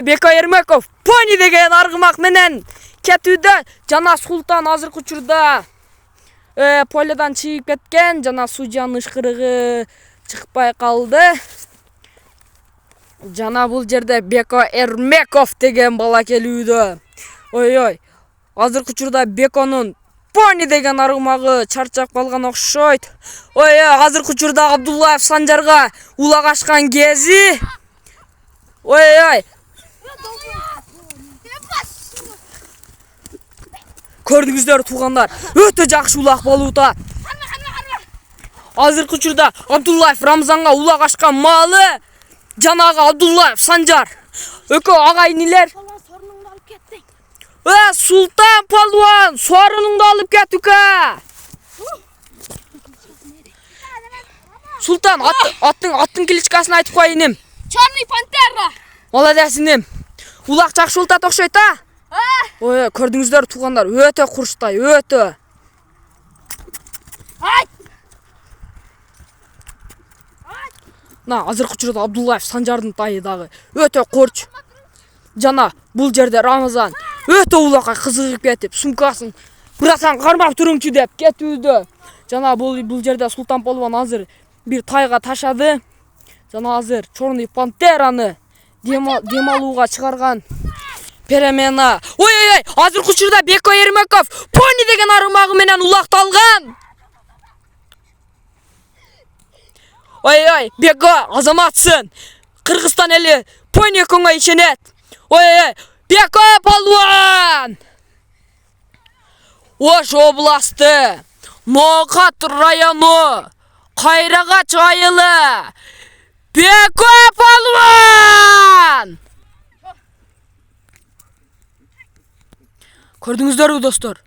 Beko Ермеков Pony деген аргымак менен кетүүдө. Жана Султан азыркы учурда поледан чыгып кеткен, жана судьянын ышкырыгы чыкпай калды. Жана бул жерде Бeko Ермеков деген бала келүүдө. Ой, азыркы учурда Беконун Pony деген аргымагы чарчап калган окшойт. Ой, азыркы учурда Абдуллаев Санжарга улак ашкан кези. Ой. Көрдүңүздөр туугандар, өтө жакшы улак болууда. Азыркы учурда Абдуллаев Рамзанга улак ашкан маалы жанагы Абдуллаев Санжар. Өкө агайын элер. Султан Палуан, сорунуңду алып кетүкө. Султан, аттын кличкасын айтып коеюн. Черный пантера. Молодец инем. Улак жакшы ултат окшойт, а? Ой, көрдүңүздөр туугандар, өтө курчтай, өтө. Азыркы учурда Абдуллаев Санжардын тайы дагы өтө корч. Жана бул жерде Рамазан өтө улакка кызыгып кетип, сумкасын "Братан, кармап туруңчу" деп кетүүдө. Жана бул жерде Султан Полвон азыр бир тайга ташады. Жана азыр Черный пантераны демалууга чыгарган перемена. Ой, азыркы учурда Бeko Ермеков Pony деген аргымагы менен улакталган. Ой, Бeko азаматсың. Кыргызстан эли Pony экөөңө ишенет. Ой, Beko Полвон. Ош областы, Ноокат району, Кайрагач айылы. Beko Полвон! Көрдүңүздөрбү достор?